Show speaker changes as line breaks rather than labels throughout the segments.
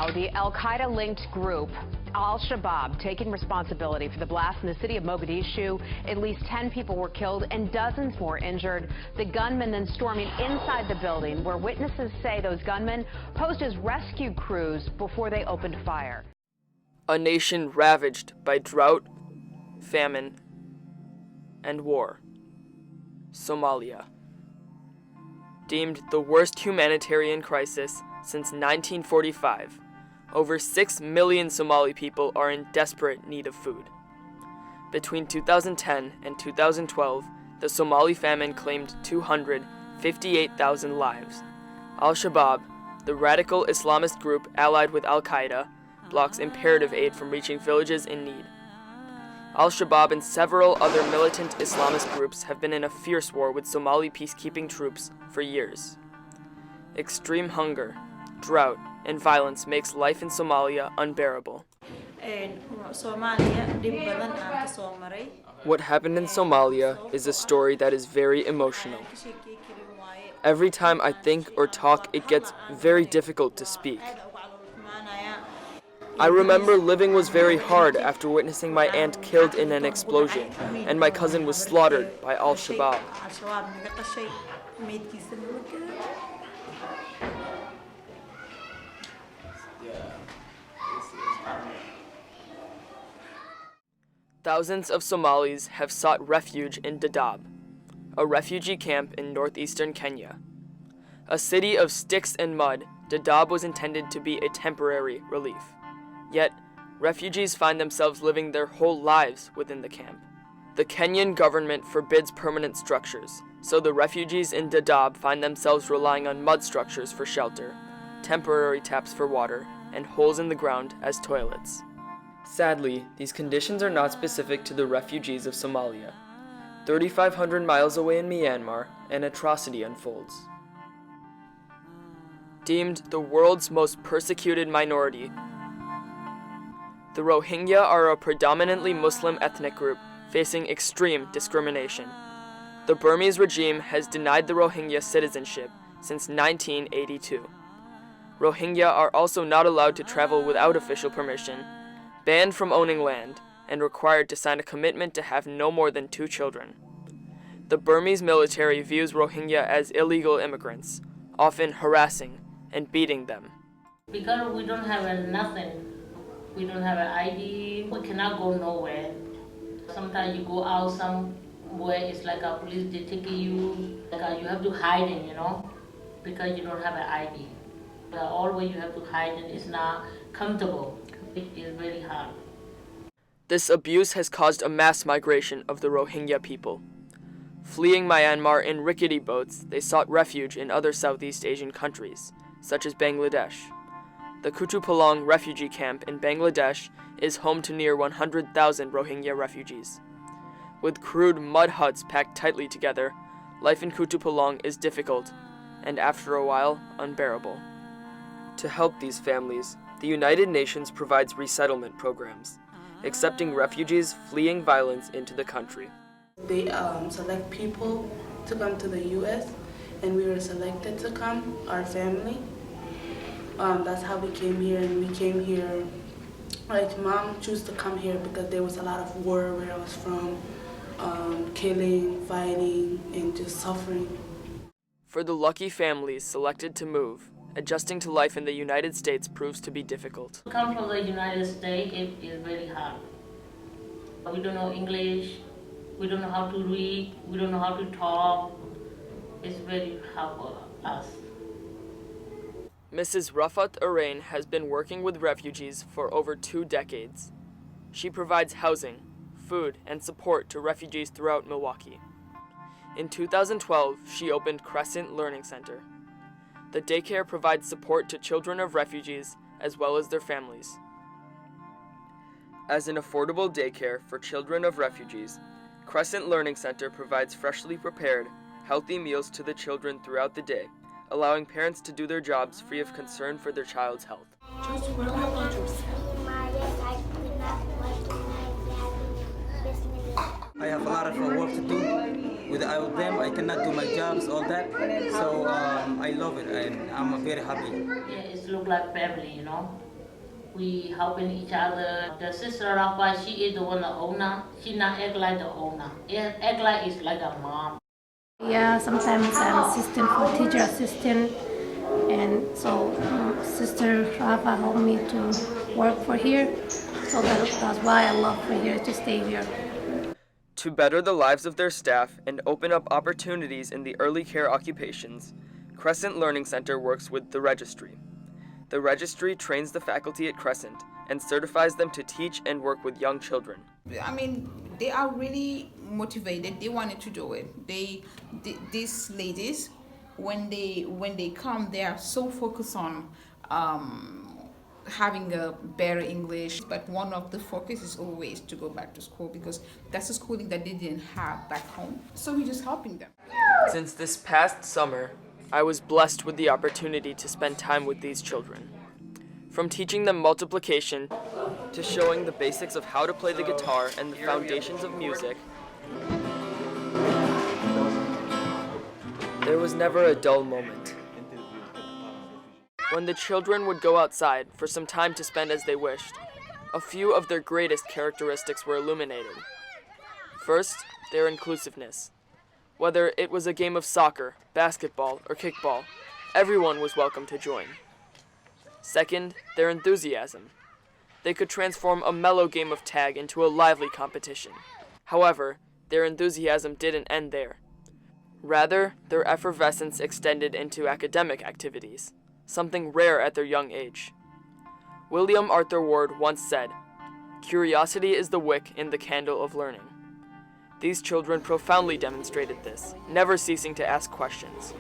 now, the al-Qaeda-linked group Al-Shabaab taking responsibility for the blast in the city of Mogadishu. At least 10 people were killed and dozens more injured. The gunmen then storming inside the building, where witnesses say those gunmen posed as rescue crews before they opened fire.
A nation ravaged by drought, famine, and war. Somalia. Deemed the worst humanitarian crisis since 1945, over 6 million Somali people are in desperate need of food. Between 2010 and 2012, the Somali famine claimed 258,000 lives. Al-Shabaab, the radical Islamist group allied with Al-Qaeda, blocks imperative aid from reaching villages in need. Al-Shabaab and several other militant Islamist groups have been in a fierce war with Somali peacekeeping troops for years. Extreme hunger, drought, and violence makes life in Somalia unbearable. What happened in Somalia is a story that is very emotional. Every time I think or talk, it gets very difficult to speak. I remember living was very hard after witnessing my aunt killed in an explosion, and my cousin was slaughtered by Al-Shabaab. Thousands of Somalis have sought refuge in Dadaab, a refugee camp in northeastern Kenya. A city of sticks and mud, Dadaab was intended to be a temporary relief. Yet, refugees find themselves living their whole lives within the camp. The Kenyan government forbids permanent structures, so the refugees in Dadaab find themselves relying on mud structures for shelter, temporary taps for water, and holes in the ground as toilets. Sadly, these conditions are not specific to the refugees of Somalia. 3,500 miles away in Myanmar, an atrocity unfolds. Deemed the world's most persecuted minority, the Rohingya are a predominantly Muslim ethnic group facing extreme discrimination. The Burmese regime has denied the Rohingya citizenship since 1982. Rohingya are also not allowed to travel without official permission, banned from owning land, and required to sign a commitment to have no more than 2 children. The Burmese military views Rohingya as illegal immigrants, often harassing and beating them.
Because we don't have nothing, we don't have an ID, we cannot go nowhere. Sometimes you go out somewhere, it's like a police, they take you, like you have to hide in, because you don't have an ID. Always you have to hide, and it's not comfortable. It is very hard.
This abuse has caused a mass migration of the Rohingya people. Fleeing Myanmar in rickety boats, they sought refuge in other Southeast Asian countries, such as Bangladesh. The Kutupalong refugee camp in Bangladesh is home to near 100,000 Rohingya refugees. With crude mud huts packed tightly together, life in Kutupalong is difficult, and after a while, unbearable. To help these families, the United Nations provides resettlement programs, accepting refugees fleeing violence into the country.
They select people to come to the U.S., and we were selected to come, our family. That's how we came here, and we came here, like Mom chose to come here because there was a lot of war where I was from, killing, fighting, and just suffering.
For the lucky families selected to move, adjusting to life in the United States proves to be difficult.
To come from the United States, it is very hard. We don't know English, we don't know how to read, we don't know how to talk. It's very hard for us.
Mrs. Rafat Arain has been working with refugees for over 2 decades. She provides housing, food, and support to refugees throughout Milwaukee. In 2012, she opened Crescent Learning Center. The daycare provides support to children of refugees as well as their families. As an affordable daycare for children of refugees, Crescent Learning Center provides freshly prepared, healthy meals to the children throughout the day, allowing parents to do their jobs free of concern for their child's health.
I have a lot of work to do. Without them, I cannot do my jobs, all that. So I love it, and I'm very happy.
Yeah, it looks like family, We helping each other. The sister Rafa, she is the one the owner. She not act like the owner. Act like it's like a mom.
Yeah, sometimes I'm assistant for teacher assistant, and so Sister Rafa helped me to work for here. So that's why I love for here to stay here.
To better the lives of their staff and open up opportunities in the early care occupations, Crescent Learning Center works with the registry. The registry trains the faculty at Crescent and certifies them to teach and work with young children.
I mean, they are really motivated. They wanted to do it. These ladies, when they come, they are so focused on having a better English. But one of the focus is always to go back to school, because that's the schooling that they didn't have back home. So we're just helping them.
Since this past summer, I was blessed with the opportunity to spend time with these children. From teaching them multiplication to showing the basics of how to play the guitar and the foundations of music, there was never a dull moment. When the children would go outside for some time to spend as they wished, a few of their greatest characteristics were illuminated. First, their inclusiveness. Whether it was a game of soccer, basketball, or kickball, everyone was welcome to join. Second, their enthusiasm. They could transform a mellow game of tag into a lively competition. However, their enthusiasm didn't end there. Rather, their effervescence extended into academic activities, something rare at their young age. William Arthur Ward once said, "Curiosity is the wick in the candle of learning." These children profoundly demonstrated this, never ceasing to ask questions.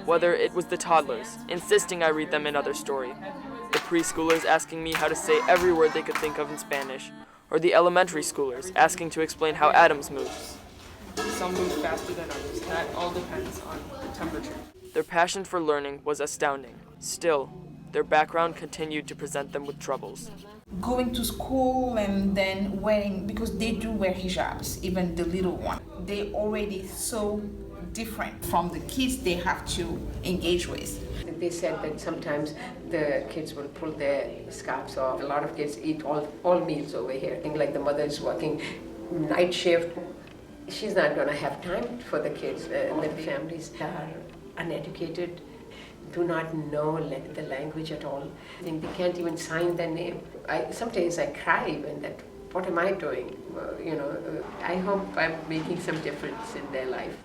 Whether it was the toddlers, insisting I read them another story, the preschoolers asking me how to say every word they could think of in Spanish, or the elementary schoolers asking to explain how atoms move. Some move faster than others. That all depends on the temperature. Their passion for learning was astounding. Still, their background continued to present them with troubles.
Going to school and then wearing, because they do wear hijabs, even the little one. They already so different from the kids they have to engage with.
They said that sometimes the kids will pull their scarves off. A lot of kids eat all meals over here. Like the mother is working night shift. She's not going to have time for the kids. The families are uneducated, do not know the language at all. I think they can't even sign their name. Sometimes I cry when that, what am I doing? I hope I'm making some difference in their life.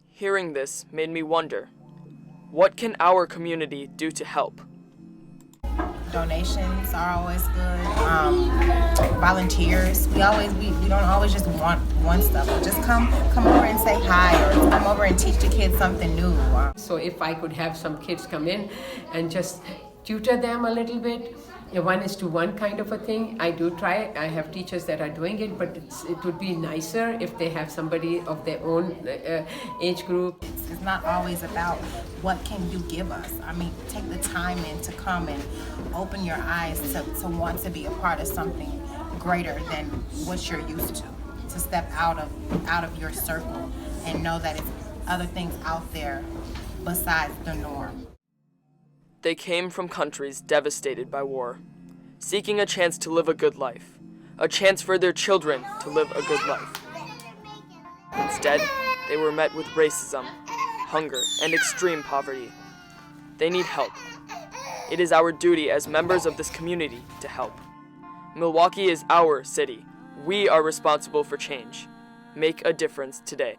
Hearing this made me wonder, what can our community do to help?
Donations are always good. Volunteers. We don't always just want one stuff. Just come over and say hi, or come over and teach the kids something new.
So if I could have some kids come in and just tutor them a little bit, a 1:1 kind of a thing. I do try. I have teachers that are doing it, but it would be nicer if they have somebody of their own age group.
It's not always about what can you give us. I mean, take the time in to come and open your eyes to want to be a part of something greater than what you're used to step out of your circle and know that it's other things out there besides the norm.
They came from countries devastated by war, seeking a chance to live a good life, a chance for their children to live a good life. Instead, they were met with racism, hunger, and extreme poverty. They need help. It is our duty as members of this community to help. Milwaukee is our city. We are responsible for change. Make a difference today.